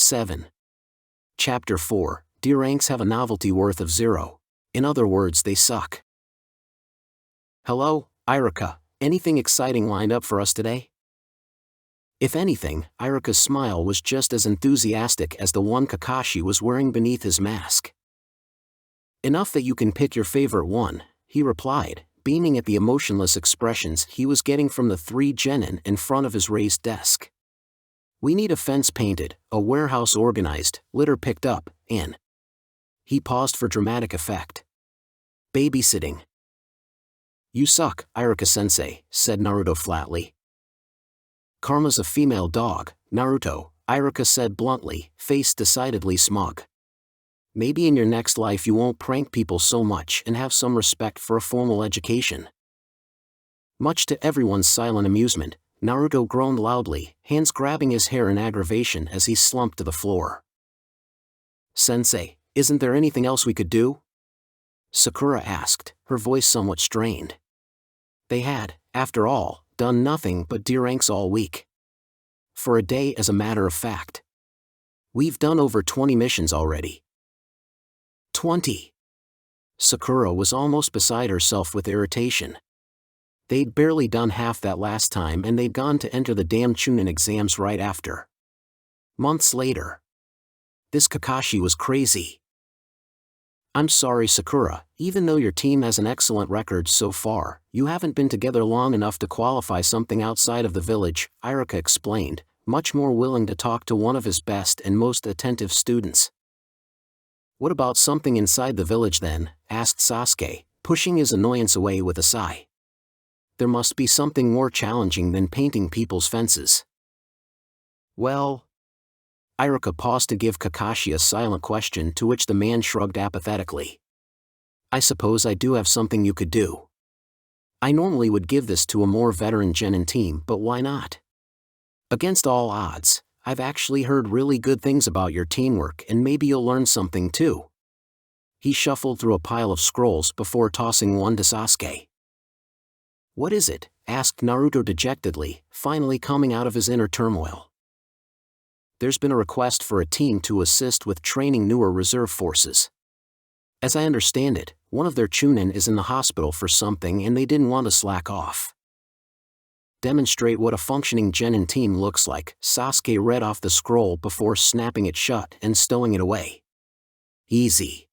7. Chapter 4, Dear ranks have a novelty worth of 0. In other words, they suck. Hello, Iruka, anything exciting lined up for us today? If anything, Iruka's smile was just as enthusiastic as the one Kakashi was wearing beneath his mask. Enough that you can pick your favorite one, he replied, beaming at the emotionless expressions he was getting from the 3 genin in front of his raised desk. We need a fence painted, a warehouse organized, litter picked up, and... He paused for dramatic effect. Babysitting. You suck, Iruka-sensei, said Naruto flatly. Karma's a female dog, Naruto, Iruka said bluntly, face decidedly smug. Maybe in your next life you won't prank people so much and have some respect for a formal education. Much to everyone's silent amusement, Naruto groaned loudly, hands grabbing his hair in aggravation as he slumped to the floor. Sensei, isn't there anything else we could do? Sakura asked, her voice somewhat strained. They had, after all, done nothing but deer ranks all week. For a day, as a matter of fact. We've done over 20 missions already. 20. Sakura was almost beside herself with irritation. They'd barely done half that last time and they'd gone to enter the damn Chunin exams right after. Months later. This Kakashi was crazy. I'm sorry, Sakura, even though your team has an excellent record so far, you haven't been together long enough to qualify something outside of the village, Iruka explained, much more willing to talk to one of his best and most attentive students. What about something inside the village then? Asked Sasuke, pushing his annoyance away with a sigh. There must be something more challenging than painting people's fences. Well... Iruka paused to give Kakashi a silent question to which the man shrugged apathetically. I suppose I do have something you could do. I normally would give this to a more veteran genin team, but why not? Against all odds, I've actually heard really good things about your teamwork and maybe you'll learn something too. He shuffled through a pile of scrolls before tossing one to Sasuke. What is it? Asked Naruto dejectedly, finally coming out of his inner turmoil. There's been a request for a team to assist with training newer reserve forces. As I understand it, one of their Chunin is in the hospital for something and they didn't want to slack off. Demonstrate what a functioning genin team looks like, Sasuke read off the scroll before snapping it shut and stowing it away. Easy.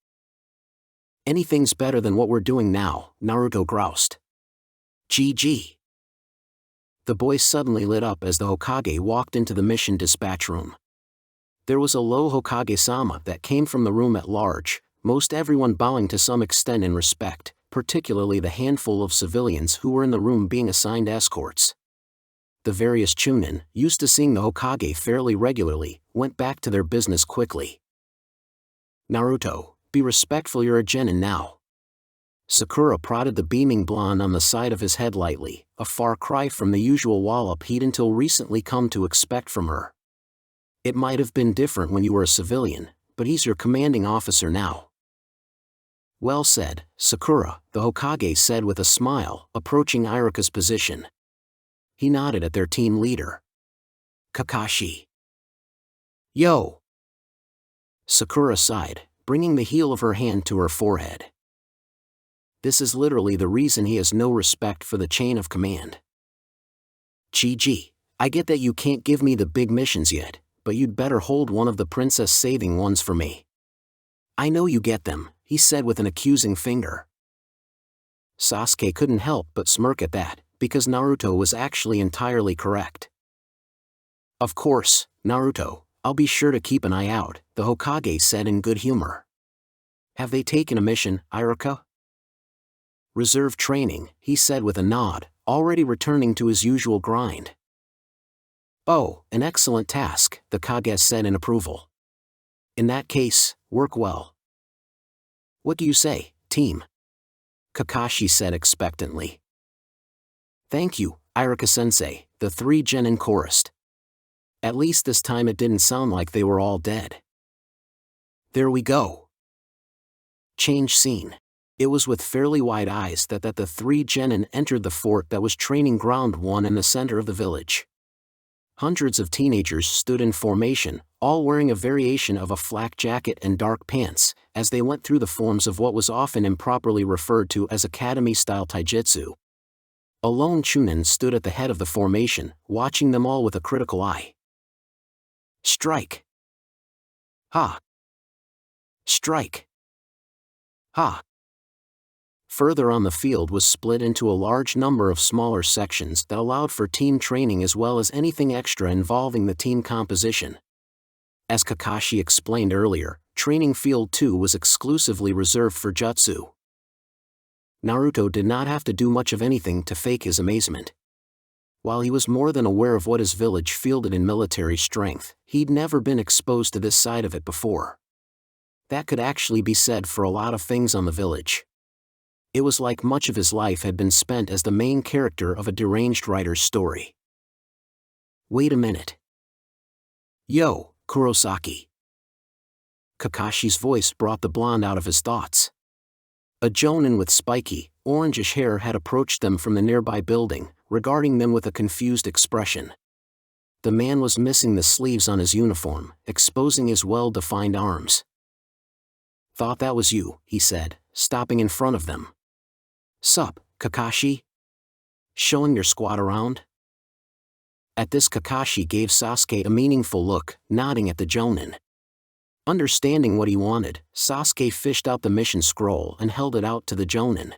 Anything's better than what we're doing now, Naruto groused. GG. The boy suddenly lit up as the Hokage walked into the mission dispatch room. There was a low Hokage-sama that came from the room at large, most everyone bowing to some extent in respect, particularly the handful of civilians who were in the room being assigned escorts. The various Chunin, used to seeing the Hokage fairly regularly, went back to their business quickly. Naruto, be respectful, you're a genin now. Sakura prodded the beaming blonde on the side of his head lightly, a far cry from the usual wallop he'd until recently come to expect from her. It might have been different when you were a civilian, but he's your commanding officer now. Well said, Sakura, the Hokage said with a smile, approaching Iruka's position. He nodded at their team leader. Kakashi. Yo! Sakura sighed, bringing the heel of her hand to her forehead. This is literally the reason he has no respect for the chain of command. GG, I get that you can't give me the big missions yet, but you'd better hold one of the princess-saving ones for me. I know you get them, he said with an accusing finger. Sasuke couldn't help but smirk at that, because Naruto was actually entirely correct. Of course, Naruto, I'll be sure to keep an eye out, the Hokage said in good humor. Have they taken a mission, Iruka? Reserve training, he said with a nod, already returning to his usual grind. Oh, an excellent task, the Kage said in approval. In that case, work well. What do you say, team? Kakashi said expectantly. Thank you, Iruka-sensei, the 3 genin chorused. At least this time it didn't sound like they were all dead. There we go. Change scene. It was with fairly wide eyes that the 3 genin entered the fort that was training ground 1 in the center of the village. Hundreds of teenagers stood in formation, all wearing a variation of a flak jacket and dark pants, as they went through the forms of what was often improperly referred to as academy-style taijutsu. A lone Chunin stood at the head of the formation, watching them all with a critical eye. Strike! Ha! Strike! Ha! Further on the field was split into a large number of smaller sections that allowed for team training as well as anything extra involving the team composition. As Kakashi explained earlier, Training Field 2 was exclusively reserved for jutsu. Naruto did not have to do much of anything to fake his amazement. While he was more than aware of what his village fielded in military strength, he'd never been exposed to this side of it before. That could actually be said for a lot of things on the village. It was like much of his life had been spent as the main character of a deranged writer's story. Wait a minute. Yo, Kurosaki. Kakashi's voice brought the blonde out of his thoughts. A jonin with spiky, orangish hair had approached them from the nearby building, regarding them with a confused expression. The man was missing the sleeves on his uniform, exposing his well-defined arms. Thought that was you, he said, stopping in front of them. Sup, Kakashi? Showing your squad around? At this, Kakashi gave Sasuke a meaningful look, nodding at the jonin. Understanding what he wanted, Sasuke fished out the mission scroll and held it out to the jonin.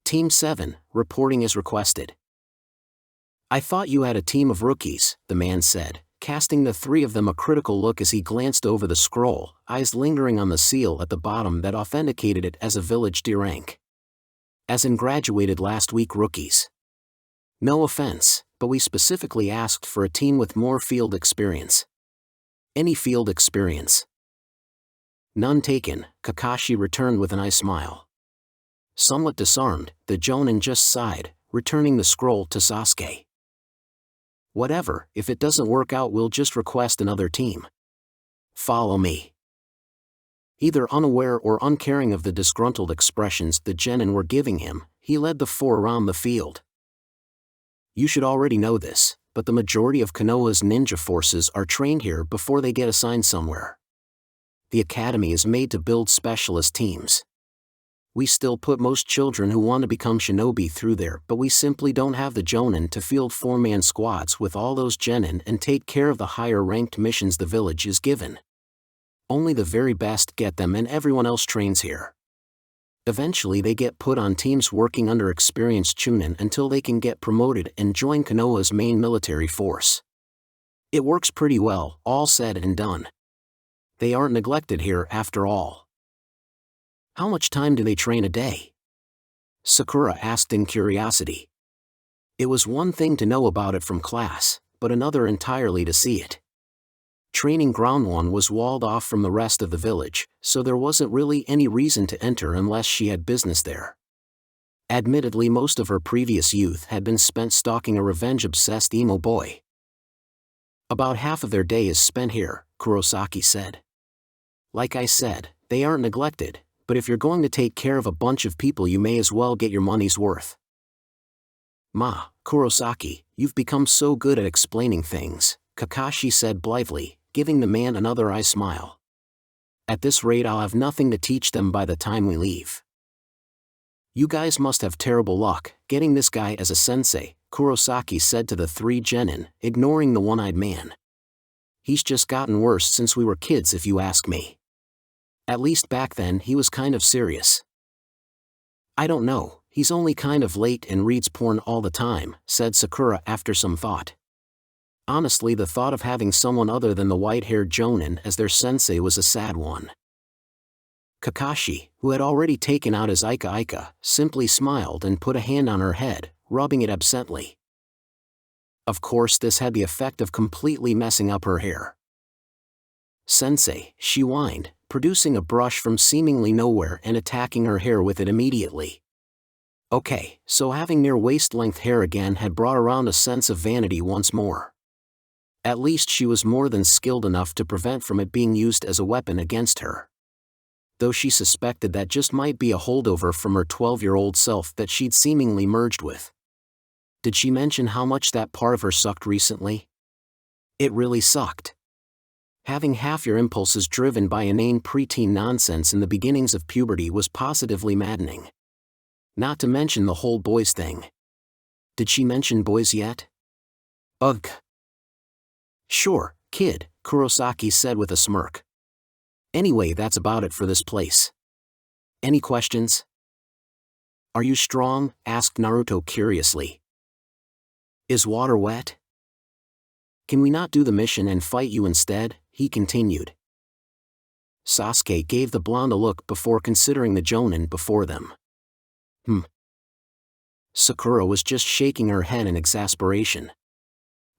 Team 7, reporting as requested. I thought you had a team of rookies, the man said, casting the three of them a critical look as he glanced over the scroll, eyes lingering on the seal at the bottom that authenticated it as a village D rank. As in graduated last week rookies. No offense, but we specifically asked for a team with more field experience. Any field experience? None taken, Kakashi returned with an eye smile. Somewhat disarmed, the jonin just sighed, returning the scroll to Sasuke. Whatever, if it doesn't work out we'll just request another team. Follow me. Either unaware or uncaring of the disgruntled expressions the genin were giving him, he led the four around the field. You should already know this, but the majority of Konoha's ninja forces are trained here before they get assigned somewhere. The academy is made to build specialist teams. We still put most children who want to become shinobi through there, but we simply don't have the jonin to field four-man squads with all those genin and take care of the higher-ranked missions the village is given. Only the very best get them and everyone else trains here. Eventually they get put on teams working under experienced chunin until they can get promoted and join Konoha's main military force. It works pretty well, all said and done. They aren't neglected here after all. How much time do they train a day? Sakura asked in curiosity. It was one thing to know about it from class, but another entirely to see it. Training Ground 1 was walled off from the rest of the village, so there wasn't really any reason to enter unless she had business there. Admittedly, most of her previous youth had been spent stalking a revenge-obsessed emo boy. About half of their day is spent here, Kurosaki said. Like I said, they aren't neglected, but if you're going to take care of a bunch of people you may as well get your money's worth. Kurosaki, you've become so good at explaining things, Kakashi said blithely, giving the man another eye smile. At this rate I'll have nothing to teach them by the time we leave. You guys must have terrible luck, getting this guy as a sensei, Kurosaki said to the three genin, ignoring the one-eyed man. He's just gotten worse since we were kids if you ask me. At least back then he was kind of serious. I don't know, he's only kind of late and reads porn all the time, said Sakura after some thought. Honestly, the thought of having someone other than the white-haired jonin as their sensei was a sad one. Kakashi, who had already taken out his Ika, simply smiled and put a hand on her head, rubbing it absently. Of course this had the effect of completely messing up her hair. Sensei, she whined, producing a brush from seemingly nowhere and attacking her hair with it immediately. Okay, so having near waist-length hair again had brought around a sense of vanity once more. At least she was more than skilled enough to prevent from it being used as a weapon against her. Though she suspected that just might be a holdover from her 12-year-old self that she'd seemingly merged with. Did she mention how much that part of her sucked recently? It really sucked. Having half your impulses driven by inane preteen nonsense in the beginnings of puberty was positively maddening. Not to mention the whole boys thing. Did she mention boys yet? Ugh. Sure, kid, Kurosaki said with a smirk. Anyway, that's about it for this place. Any questions? Are you strong? Asked Naruto curiously. Is water wet? Can we not do the mission and fight you instead? He continued. Sasuke gave the blonde a look before considering the jonin before them. Sakura was just shaking her head in exasperation.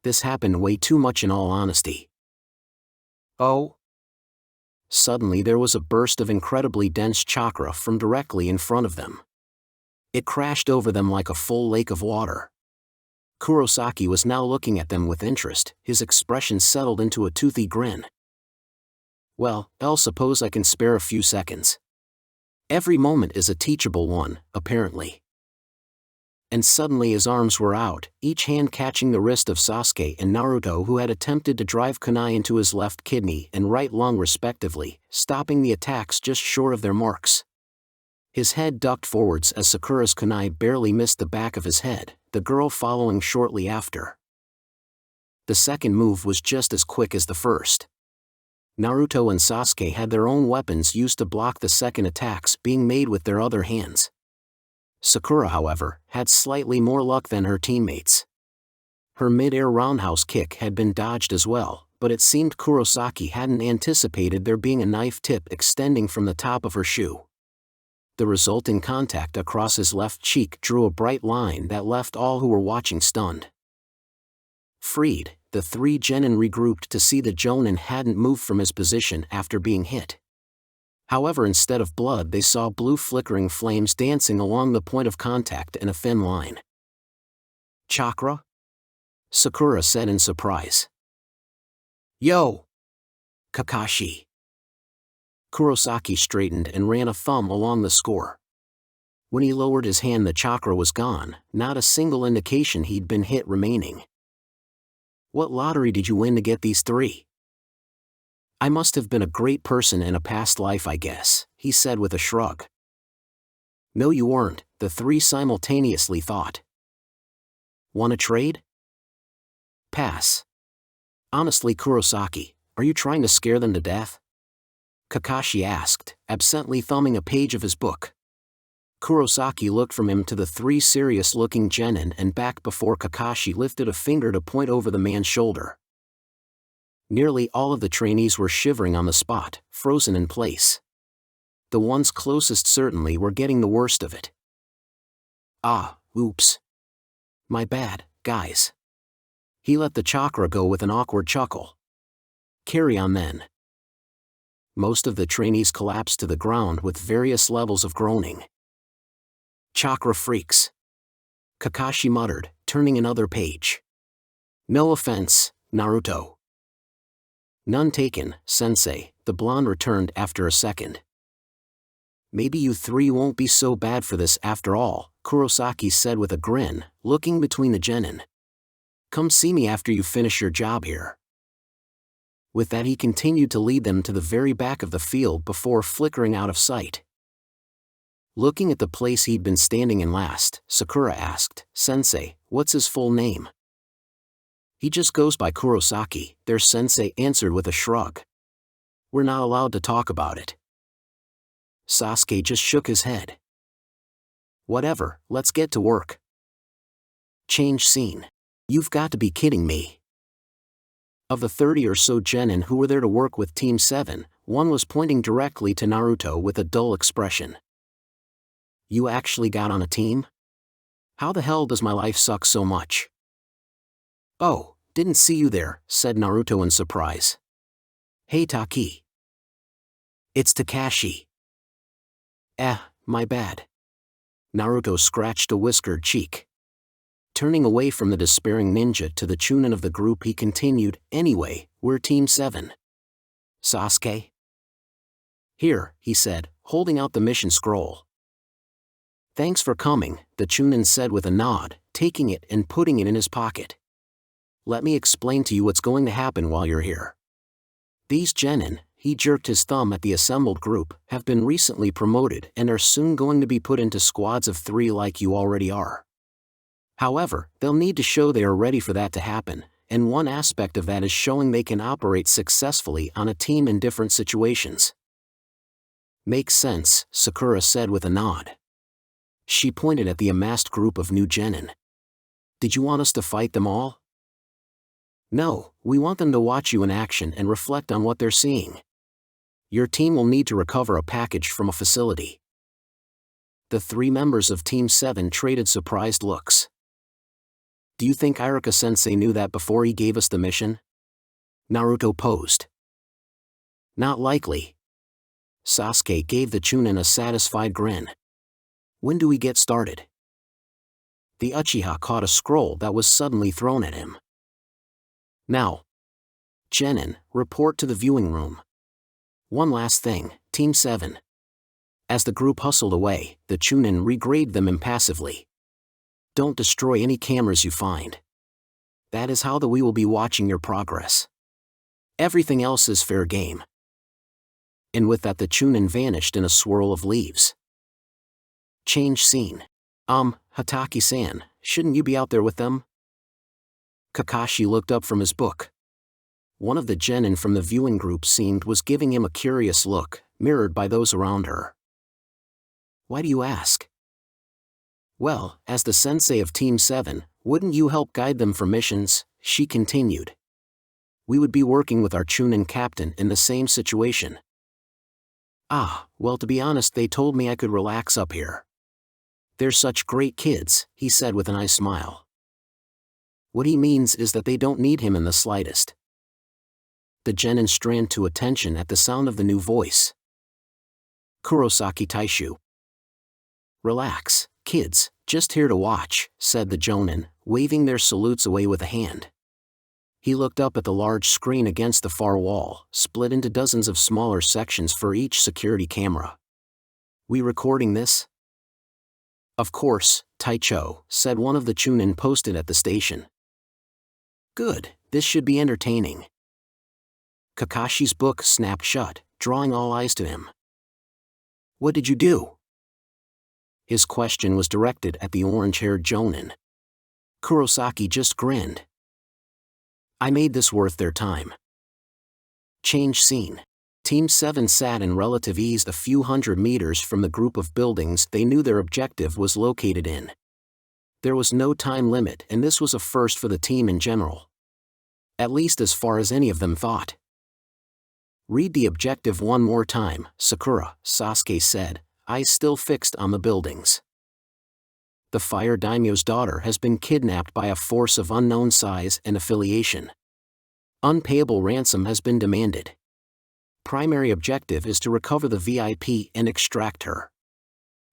This happened way too much in all honesty. Oh? Suddenly there was a burst of incredibly dense chakra from directly in front of them. It crashed over them like a full lake of water. Kurosaki was now looking at them with interest, his expression settled into a toothy grin. Well, I'll suppose I can spare a few seconds. Every moment is a teachable one, apparently. And suddenly his arms were out, each hand catching the wrist of Sasuke and Naruto, who had attempted to drive kunai into his left kidney and right lung respectively, stopping the attacks just short of their marks. His head ducked forwards as Sakura's kunai barely missed the back of his head, the girl following shortly after. The second move was just as quick as the first. Naruto and Sasuke had their own weapons used to block the second attacks being made with their other hands. Sakura, however, had slightly more luck than her teammates. Her mid-air roundhouse kick had been dodged as well, but it seemed Kurosaki hadn't anticipated there being a knife tip extending from the top of her shoe. The resulting contact across his left cheek drew a bright line that left all who were watching stunned. Freed, the three genin regrouped to see the jonin hadn't moved from his position after being hit. However, instead of blood they saw blue flickering flames dancing along the point of contact in a thin line. Chakra? Sakura said in surprise. Yo! Kakashi. Kurosaki straightened and ran a thumb along the score. When he lowered his hand, the chakra was gone, not a single indication he'd been hit remaining. What lottery did you win to get these three? I must have been a great person in a past life, I guess, he said with a shrug. No, you weren't, the three simultaneously thought. Want a trade? Pass. Honestly, Kurosaki, are you trying to scare them to death? Kakashi asked, absently thumbing a page of his book. Kurosaki looked from him to the three serious-looking genin and back before Kakashi lifted a finger to point over the man's shoulder. Nearly all of the trainees were shivering on the spot, frozen in place. The ones closest certainly were getting the worst of it. Ah, oops. My bad, guys. He let the chakra go with an awkward chuckle. Carry on then. Most of the trainees collapsed to the ground with various levels of groaning. Chakra freaks. Kakashi muttered, turning another page. No offense, Naruto. None taken, sensei, the blonde returned after a second. Maybe you three won't be so bad for this after all, Kurosaki said with a grin, looking between the genin. Come see me after you finish your job here. With that he continued to lead them to the very back of the field before flickering out of sight. Looking at the place he'd been standing in last, Sakura asked, Sensei, what's his full name? He just goes by Kurosaki, their sensei answered with a shrug. We're not allowed to talk about it. Sasuke just shook his head. Whatever, let's get to work. Change scene. You've got to be kidding me. Of the 30 or so genin who were there to work with Team 7, one was pointing directly to Naruto with a dull expression. You actually got on a team? How the hell does my life suck so much? Oh, didn't see you there, said Naruto in surprise. Hey Taki. It's Takashi. My bad. Naruto scratched a whiskered cheek. Turning away from the despairing ninja to the chunin of the group he continued, anyway, we're Team 7. Sasuke? Here, he said, holding out the mission scroll. Thanks for coming, the chunin said with a nod, taking it and putting it in his pocket. let me explain to you what's going to happen while you're here. These genin, he jerked his thumb at the assembled group, have been recently promoted and are soon going to be put into squads of 3 like you already are. However, they'll need to show they are ready for that to happen, and one aspect of that is showing they can operate successfully on a team in different situations. Makes sense, Sakura said with a nod. She pointed at the amassed group of new genin. Did you want us to fight them all? No, we want them to watch you in action and reflect on what they're seeing. Your team will need to recover a package from a facility. The 3 members of Team 7 traded surprised looks. Do you think Iruka-sensei knew that before he gave us the mission? Naruto posed. Not likely. Sasuke gave the Chunin a satisfied grin. When do we get started? The Uchiha caught a scroll that was suddenly thrown at him. Now. Genin, report to the viewing room. One last thing, Team 7. As the group hustled away, the Chunin regraded them impassively. Don't destroy any cameras you find. That is how we will be watching your progress. Everything else is fair game. And with that the Chunin vanished in a swirl of leaves. Change scene. Hataki-san, shouldn't you be out there with them? Kakashi looked up from his book. One of the genin from the viewing group was giving him a curious look, mirrored by those around her. Why do you ask? Well, as the sensei of Team 7, wouldn't you help guide them for missions? She continued. We would be working with our Chunin captain in the same situation. Well, to be honest, they told me I could relax up here. They're such great kids, he said with a nice smile. What he means is that they don't need him in the slightest. The genin strained to attention at the sound of the new voice. Kurosaki Taishu. Relax, kids, just here to watch, said the jonin, waving their salutes away with a hand. He looked up at the large screen against the far wall, split into dozens of smaller sections for each security camera. We recording this? Of course, Taicho, said one of the chunin posted at the station. Good, this should be entertaining. Kakashi's book snapped shut, drawing all eyes to him. What did you do? His question was directed at the orange-haired jonin. Kurosaki just grinned. I made this worth their time. Change scene. Team 7 sat in relative ease a few hundred meters from the group of buildings they knew their objective was located in. There was no time limit, and this was a first for the team in general. At least as far as any of them thought. Read the objective one more time, Sakura, Sasuke said, eyes still fixed on the buildings. The Fire Daimyo's daughter has been kidnapped by a force of unknown size and affiliation. Unpayable ransom has been demanded. Primary objective is to recover the VIP and extract her.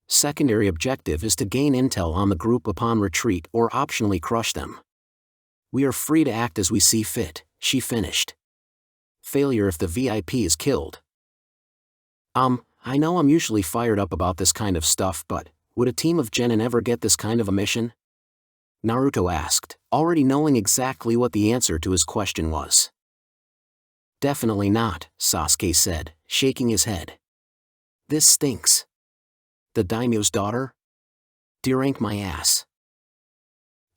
Secondary objective is to gain intel on the group upon retreat or optionally crush them. We are free to act as we see fit, she finished. Failure if the VIP is killed. I know I'm usually fired up about this kind of stuff, but would a team of genin ever get this kind of a mission? Naruto asked, already knowing exactly what the answer to his question was. Definitely not, Sasuke said, shaking his head. This stinks. The daimyo's daughter? Derank my ass.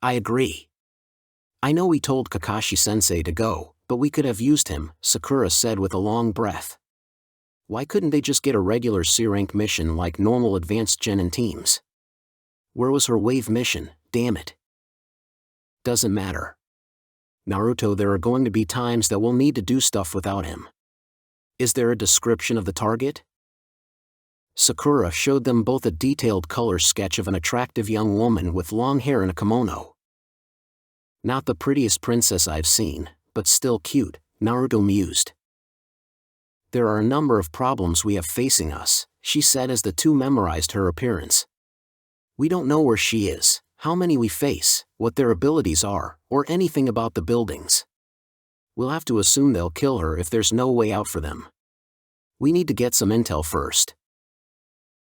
I agree. I know we told Kakashi-sensei to go, but we could have used him, Sakura said with a long breath. Why couldn't they just get a regular C-rank mission like normal advanced genin teams? Where was her wave mission, damn it? Doesn't matter. Naruto, there are going to be times that we'll need to do stuff without him. Is there a description of the target? Sakura showed them both a detailed color sketch of an attractive young woman with long hair and a kimono. Not the prettiest princess I've seen, but still cute, Naruto mused. There are a number of problems we have facing us, she said as the two memorized her appearance. We don't know where she is, how many we face, what their abilities are, or anything about the buildings. We'll have to assume they'll kill her if there's no way out for them. We need to get some intel first.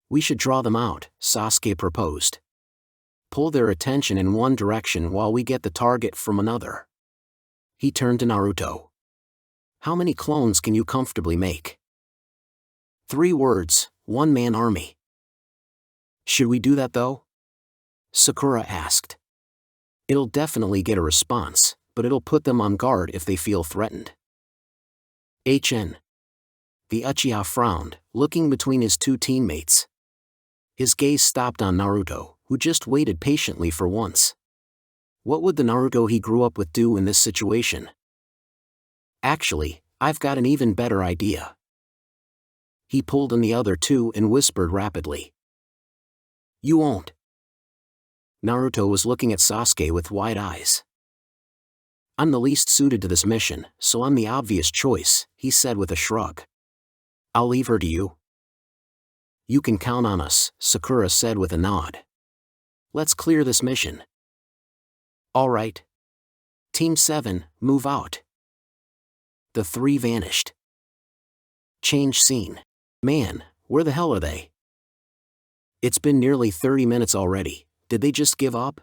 We should draw them out, Sasuke proposed. Pull their attention in one direction while we get the target from another. He turned to Naruto. How many clones can you comfortably make? 3 words, one-man army. Should we do that though? Sakura asked. It'll definitely get a response, but it'll put them on guard if they feel threatened. HN. The Uchiha frowned, looking between his 2 teammates. His gaze stopped on Naruto, who just waited patiently for once. What would the Naruto he grew up with do in this situation? Actually, I've got an even better idea. He pulled on the other 2 and whispered rapidly. You won't. Naruto was looking at Sasuke with wide eyes. I'm the least suited to this mission, so I'm the obvious choice, he said with a shrug. I'll leave her to you. You can count on us, Sakura said with a nod. Let's clear this mission. All right. Team 7, move out. The 3 vanished. Change scene. Man, where the hell are they? It's been nearly 30 minutes already. Did they just give up?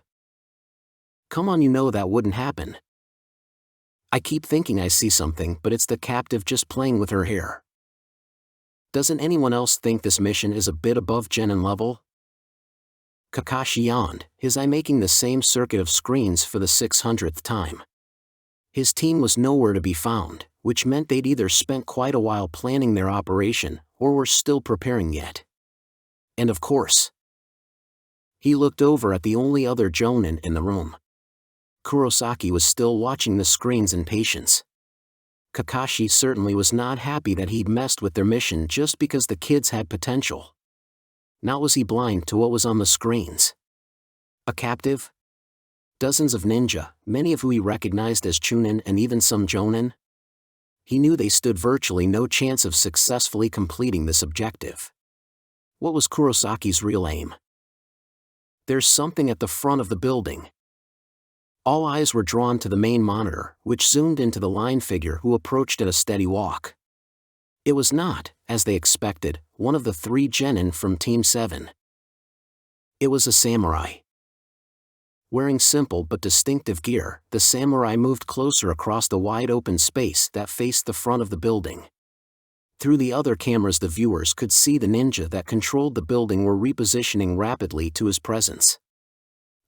Come on, you know that wouldn't happen. I keep thinking I see something, but it's the captive just playing with her hair. Doesn't anyone else think this mission is a bit above genin level? Kakashi yawned, his eye making the same circuit of screens for the 600th time. His team was nowhere to be found, which meant they'd either spent quite a while planning their operation, or were still preparing yet. And of course, he looked over at the only other jonin in the room. Kurosaki was still watching the screens in patience. Kakashi certainly was not happy that he'd messed with their mission just because the kids had potential. Now was he blind to what was on the screens? A captive? Dozens of ninja, many of who he recognized as chunin and even some jonin? He knew they stood virtually no chance of successfully completing this objective. What was Kurosaki's real aim? There's something at the front of the building. All eyes were drawn to the main monitor, which zoomed into the line figure who approached at a steady walk. It was not, as they expected, one of the 3 genin from Team 7. It was a samurai. Wearing simple but distinctive gear, the samurai moved closer across the wide open space that faced the front of the building. Through the other cameras the viewers could see the ninja that controlled the building were repositioning rapidly to his presence.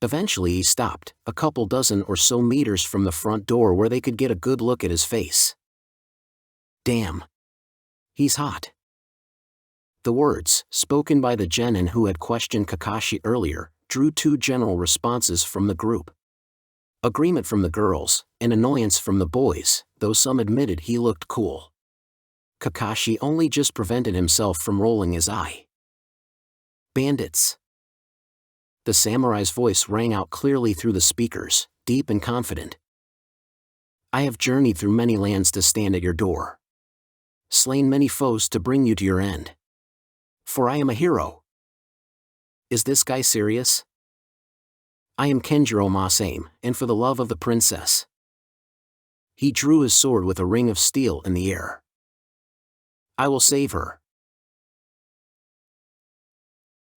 Eventually he stopped, a couple dozen or so meters from the front door where they could get a good look at his face. Damn. He's hot. The words, spoken by the genin who had questioned Kakashi earlier, drew 2 general responses from the group. Agreement from the girls, and annoyance from the boys, though some admitted he looked cool. Kakashi only just prevented himself from rolling his eye. Bandits. The samurai's voice rang out clearly through the speakers, deep and confident. I have journeyed through many lands to stand at your door. Slain many foes to bring you to your end. For I am a hero. Is this guy serious? I am Kenjiro Masame, and for the love of the princess. He drew his sword with a ring of steel in the air. I will save her.